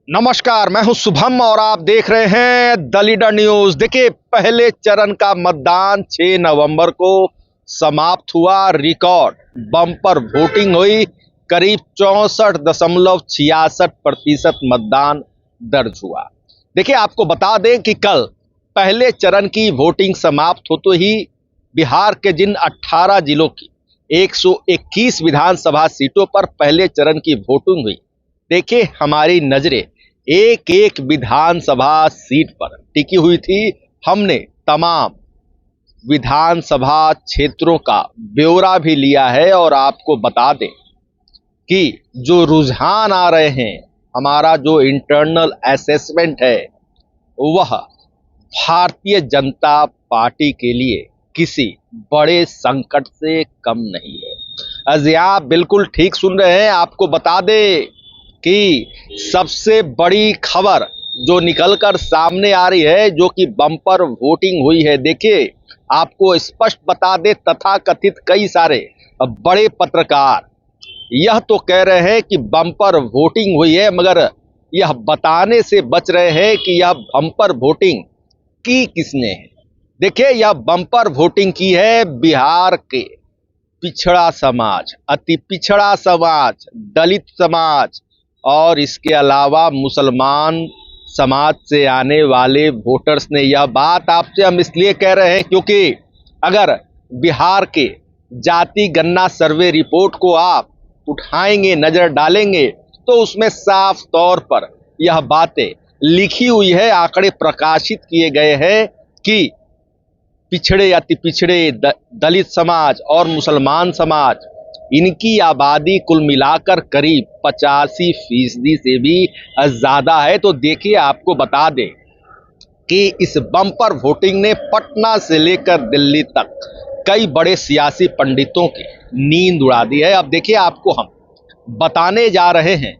नमस्कार, मैं हूं शुभम और आप देख रहे हैं द लीडर न्यूज। देखिए, पहले चरण का मतदान 6 नवंबर को समाप्त हुआ। रिकॉर्ड बम्पर वोटिंग हुई। करीब 64.66% मतदान दर्ज हुआ। देखिए, आपको बता दें कि कल पहले चरण की वोटिंग समाप्त होते ही बिहार के जिन 18 जिलों की 121 विधानसभा सीटों पर पहले चरण की वोटिंग हुई, देखिए हमारी नजरें एक एक विधानसभा सीट पर टिकी हुई थी। हमने तमाम विधानसभा क्षेत्रों का ब्यौरा भी लिया है और आपको बता दें कि जो रुझान आ रहे हैं, हमारा जो इंटरनल असेसमेंट है, वह भारतीय जनता पार्टी के लिए किसी बड़े संकट से कम नहीं है। अजी आप बिल्कुल ठीक सुन रहे हैं। आपको बता दें कि सबसे बड़ी खबर जो निकलकर सामने आ रही है, जो कि बम्पर वोटिंग हुई है। देखिए, आपको स्पष्ट बता दे, तथाकथित कई सारे बड़े पत्रकार यह तो कह रहे हैं कि बम्पर वोटिंग हुई है, मगर यह बताने से बच रहे हैं कि यह बम्पर वोटिंग की किसने है। देखिए, यह बम्पर वोटिंग की है बिहार के पिछड़ा समाज, अति पिछड़ा समाज, दलित समाज और इसके अलावा मुसलमान समाज से आने वाले वोटर्स ने। यह बात आपसे हम इसलिए कह रहे हैं क्योंकि अगर बिहार के जाति गणना सर्वे रिपोर्ट को आप उठाएंगे, नजर डालेंगे, तो उसमें साफ तौर पर यह बातें लिखी हुई है, आंकड़े प्रकाशित किए गए हैं कि पिछड़े, अति पिछड़े, दलित समाज और मुसलमान समाज, इनकी आबादी कुल मिलाकर करीब 85% से भी ज्यादा है। तो देखिए, आपको बता दें कि इस बम्पर वोटिंग ने पटना से लेकर दिल्ली तक कई बड़े सियासी पंडितों की नींद उड़ा दी है। अब देखिए, आपको हम बताने जा रहे हैं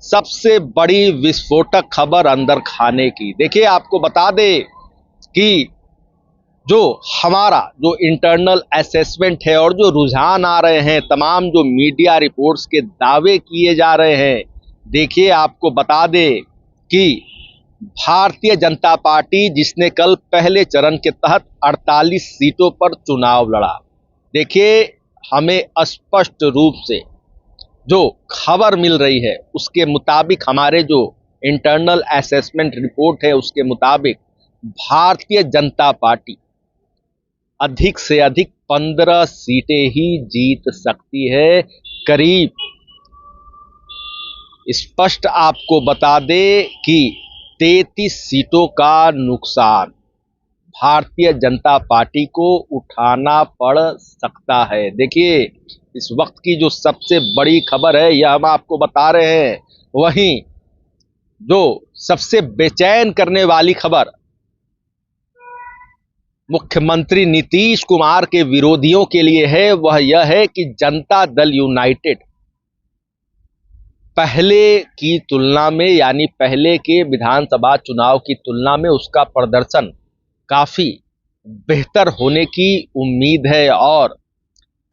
सबसे बड़ी विस्फोटक खबर अंदर खाने की। देखिए, आपको बता दें कि जो हमारा जो इंटरनल असेसमेंट है और जो रुझान आ रहे हैं, तमाम जो मीडिया रिपोर्ट्स के दावे किए जा रहे हैं, देखिए आपको बता दें कि भारतीय जनता पार्टी, जिसने कल पहले चरण के तहत 48 सीटों पर चुनाव लड़ा, देखिए हमें स्पष्ट रूप से जो खबर मिल रही है उसके मुताबिक, हमारे जो इंटरनल असेसमेंट रिपोर्ट है उसके मुताबिक, भारतीय जनता पार्टी अधिक से अधिक 15 सीटें ही जीत सकती है। करीब स्पष्ट आपको बता दे कि 33 सीटों का नुकसान भारतीय जनता पार्टी को उठाना पड़ सकता है। देखिए, इस वक्त की जो सबसे बड़ी खबर है, यह हम आपको बता रहे हैं। वहीं जो सबसे बेचैन करने वाली खबर मुख्यमंत्री नीतीश कुमार के विरोधियों के लिए है, वह यह है कि जनता दल यूनाइटेड पहले की तुलना में, यानी पहले के विधानसभा चुनाव की तुलना में, उसका प्रदर्शन काफी बेहतर होने की उम्मीद है। और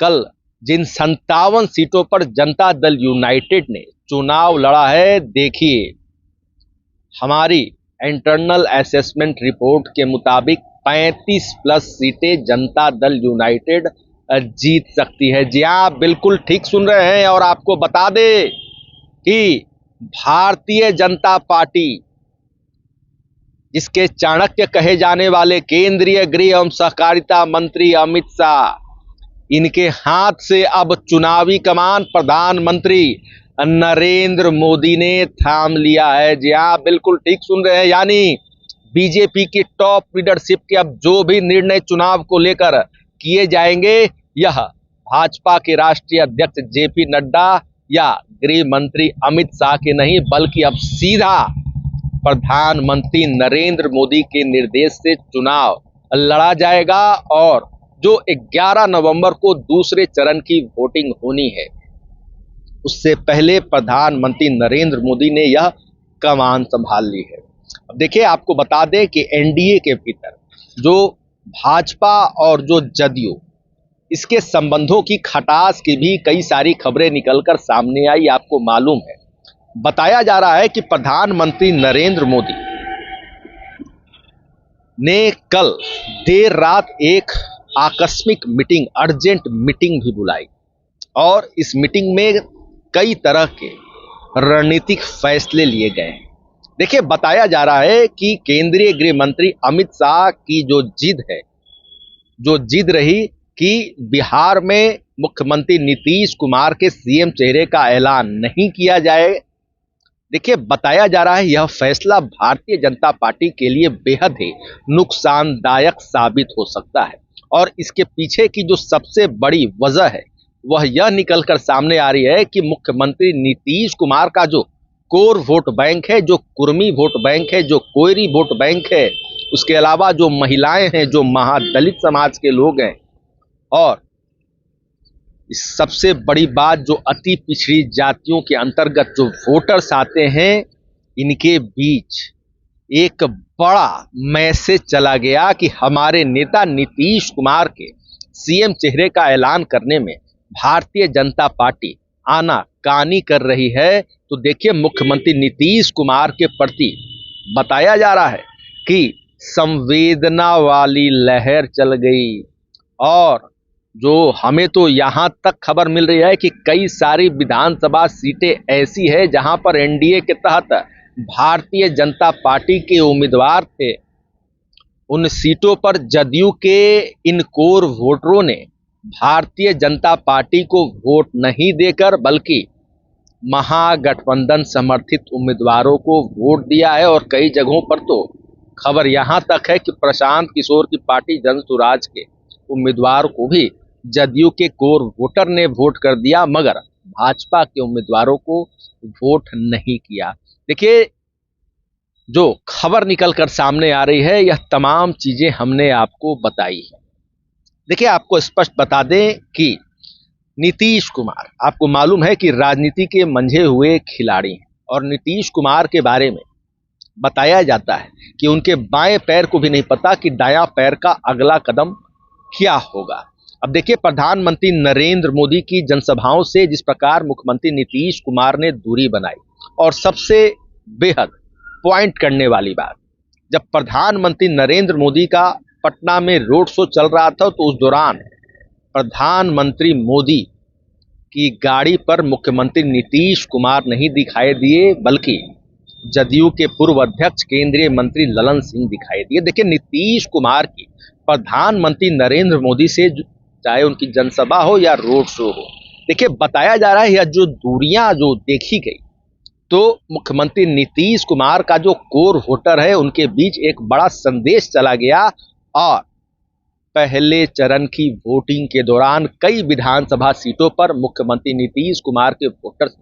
कल जिन 57 सीटों पर जनता दल यूनाइटेड ने चुनाव लड़ा है, देखिए हमारी इंटरनल असेसमेंट रिपोर्ट के मुताबिक 35+ सीटें जनता दल यूनाइटेड जीत सकती है। जी हाँ, आप बिल्कुल ठीक सुन रहे हैं। और आपको बता दें कि भारतीय जनता पार्टी, जिसके चाणक्य कहे जाने वाले केंद्रीय गृह एवं सहकारिता मंत्री अमित शाह, इनके हाथ से अब चुनावी कमान प्रधानमंत्री नरेंद्र मोदी ने थाम लिया है। जी हाँ, बिल्कुल ठीक सुन रहे हैं। यानी बीजेपी की टॉप लीडरशिप के अब जो भी निर्णय चुनाव को लेकर किए जाएंगे, यह भाजपा के राष्ट्रीय अध्यक्ष जेपी नड्डा या गृह मंत्री अमित शाह के नहीं, बल्कि अब सीधा प्रधानमंत्री नरेंद्र मोदी के निर्देश से चुनाव लड़ा जाएगा। और जो 11 नवंबर को दूसरे चरण की वोटिंग होनी है, उससे पहले प्रधानमंत्री नरेंद्र मोदी ने यह कमान संभाल ली है। अब देखिए, आपको बता दें कि एनडीए के भीतर जो भाजपा और जो जदयू, इसके संबंधों की खटास की भी कई सारी खबरें निकलकर सामने आई। आपको मालूम है, बताया जा रहा है कि प्रधानमंत्री नरेंद्र मोदी ने कल देर रात एक आकस्मिक मीटिंग, अर्जेंट मीटिंग भी बुलाई और इस मीटिंग में कई तरह के रणनीतिक फैसले लिए गए हैं। देखिए, बताया जा रहा है कि केंद्रीय गृह मंत्री अमित शाह की जो जिद रही कि बिहार में मुख्यमंत्री नीतीश कुमार के सीएम चेहरे का ऐलान नहीं किया जाए। देखिए, बताया जा रहा है यह फैसला भारतीय जनता पार्टी के लिए बेहद ही नुकसानदायक साबित हो सकता है और इसके पीछे की जो सबसे बड़ी वजह है वह यह निकलकर सामने आ रही है कि मुख्यमंत्री नीतीश कुमार का जो कोर वोट बैंक है, जो कुर्मी वोट बैंक है, जो कोयरी वोट बैंक है, उसके अलावा जो महिलाएं हैं, जो महादलित समाज के लोग हैं और सबसे बड़ी बात जो अति पिछड़ी जातियों के अंतर्गत जो वोटर्स आते हैं, इनके बीच एक बड़ा मैसेज चला गया कि हमारे नेता नीतीश कुमार के सीएम चेहरे का ऐलान करने में भारतीय जनता पार्टी आनाकानी कर रही है। तो देखिए, मुख्यमंत्री नीतीश कुमार के प्रति बताया जा रहा है कि संवेदना वाली लहर चल गई और जो हमें तो यहां तक खबर मिल रही है कि कई सारी विधानसभा सीटें ऐसी है जहां पर एनडीए के तहत भारतीय जनता पार्टी के उम्मीदवार थे। उन सीटों पर जदयू के इन कोर वोटरों ने भारतीय जनता पार्टी को वोट नहीं देकर बल्कि महागठबंधन समर्थित उम्मीदवारों को वोट दिया है और कई जगहों पर तो खबर यहां तक है कि प्रशांत किशोर की पार्टी जन सुराज के उम्मीदवार को भी जदयू के कोर वोटर ने वोट कर दिया, मगर भाजपा के उम्मीदवारों को वोट नहीं किया। देखिए, जो खबर निकलकर सामने आ रही है यह तमाम चीजें हमने आपको बताई है। देखिए, आपको स्पष्ट बता दें कि नीतीश कुमार, आपको मालूम है कि राजनीति के मंझे हुए खिलाड़ी हैं और नीतीश कुमार के बारे में बताया जाता है कि उनके बाएं पैर को भी नहीं पता कि दायां पैर का अगला कदम क्या होगा। अब देखिए, प्रधानमंत्री नरेंद्र मोदी की जनसभाओं से जिस प्रकार मुख्यमंत्री नीतीश कुमार ने दूरी बनाई और सबसे बेहद पॉइंट करने वाली बात, जब प्रधानमंत्री नरेंद्र मोदी का पटना में रोड शो चल रहा था तो उस दौरान प्रधानमंत्री मोदी की गाड़ी पर मुख्यमंत्री नीतीश कुमार नहीं दिखाई दिए बल्कि जदयू के पूर्व अध्यक्ष केंद्रीय मंत्री ललन सिंह दिखाई दिए। देखिए, नीतीश कुमार की प्रधानमंत्री नरेंद्र मोदी से चाहे उनकी जनसभा हो या रोड शो हो, देखिए बताया जा रहा है यह जो दूरियां जो देखी गई तो मुख्यमंत्री नीतीश कुमार का जो कोर वोटर है उनके बीच एक बड़ा संदेश चला गया और पहले चरण की वोटिंग के दौरान कई विधानसभा सीटों पर मुख्यमंत्री नीतीश कुमार के वोटर्स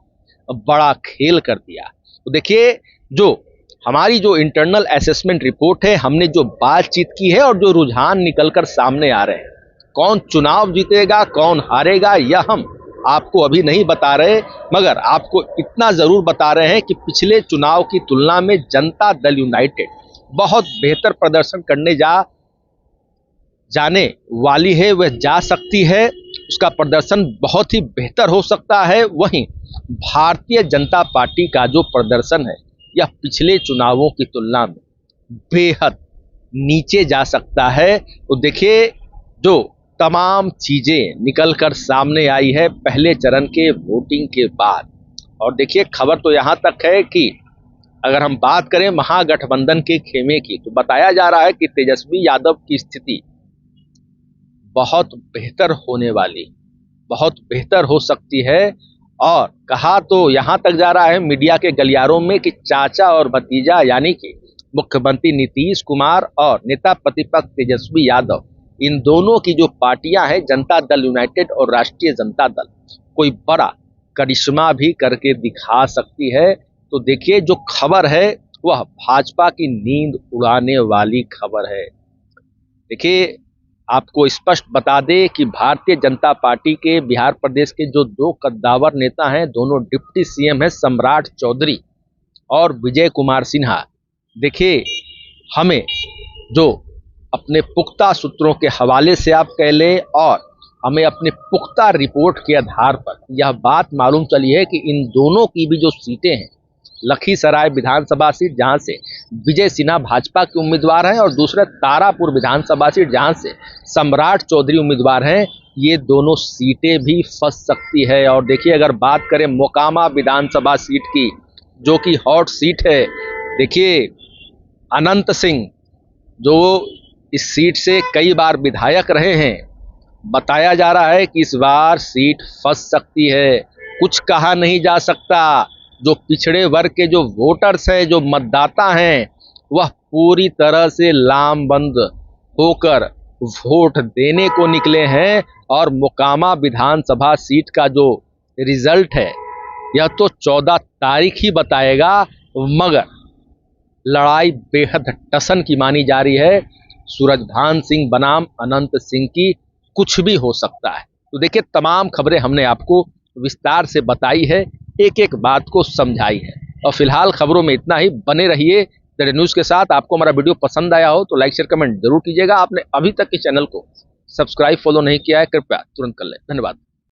बड़ा खेल कर दिया। तो देखिए, जो हमारी जो इंटरनल असेसमेंट रिपोर्ट है, हमने जो बातचीत की है और जो रुझान निकलकर सामने आ रहे हैं, कौन चुनाव जीतेगा कौन हारेगा यह हम आपको अभी नहीं बता रहे, मगर आपको इतना जरूर बता रहे हैं कि पिछले चुनाव की तुलना में जनता दल यूनाइटेड बहुत बेहतर प्रदर्शन करने जाने वाली है, वह जा सकती है, उसका प्रदर्शन बहुत ही बेहतर हो सकता है। वहीं भारतीय जनता पार्टी का जो प्रदर्शन है यह पिछले चुनावों की तुलना में बेहद नीचे जा सकता है। तो देखिए, जो तमाम चीजें निकलकर सामने आई है पहले चरण के वोटिंग के बाद, और देखिए खबर तो यहां तक है कि अगर हम बात करें महागठबंधन के खेमे की, तो बताया जा रहा है कि तेजस्वी यादव की स्थिति बहुत बेहतर होने वाली, बहुत बेहतर हो सकती है। और कहा तो यहां तक जा रहा है मीडिया के गलियारों में कि चाचा और भतीजा यानी कि मुख्यमंत्री नीतीश कुमार और नेता प्रतिपक्ष तेजस्वी यादव, इन दोनों की जो पार्टियां हैं जनता दल यूनाइटेड और राष्ट्रीय जनता दल, कोई बड़ा करिश्मा भी करके दिखा सकती है। तो देखिए, जो खबर है वह भाजपा की नींद उड़ाने वाली खबर है। देखिए, आपको स्पष्ट बता दें कि भारतीय जनता पार्टी के बिहार प्रदेश के जो दो कद्दावर नेता हैं, दोनों डिप्टी सीएम हैं, सम्राट चौधरी और विजय कुमार सिन्हा। देखिए, हमें जो अपने पुख्ता सूत्रों के हवाले से आप कह लें और हमें अपने पुख्ता रिपोर्ट के आधार पर यह बात मालूम चली है कि इन दोनों की भी जो सीटें हैं लखीसराय विधानसभा सीट जहां से विजय सिन्हा भाजपा के उम्मीदवार हैं और दूसरा तारापुर विधानसभा सीट जहां से सम्राट चौधरी उम्मीदवार हैं। ये दोनों सीटें भी फंस सकती है। और देखिए, अगर बात करें मोकामा विधानसभा सीट की, जो कि हॉट सीट है, देखिए अनंत सिंह जो इस सीट से कई बार विधायक रहे हैं, बताया जा रहा है कि इस बार सीट फंस सकती है। कुछ कहा नहीं जा सकता। जो पिछड़े वर्ग के जो वोटर्स हैं, जो मतदाता हैं, वह पूरी तरह से लामबंद होकर वोट देने को निकले हैं। और मोकामा विधानसभा सीट का जो रिजल्ट है यह तो 14 तारीख ही बताएगा, मगर लड़ाई बेहद टसन की मानी जा रही है। सूरजभान सिंह बनाम अनंत सिंह की कुछ भी हो सकता है। तो देखिए, तमाम खबरें हमने आपको विस्तार से बताई है, एक एक बात को समझाई है। और फिलहाल खबरों में इतना ही। बने रहिए द न्यूज़ के साथ। आपको हमारा वीडियो पसंद आया हो तो लाइक शेयर कमेंट जरूर कीजिएगा। आपने अभी तक इस चैनल को सब्सक्राइब फॉलो नहीं किया है, कृपया तुरंत कर लें। धन्यवाद।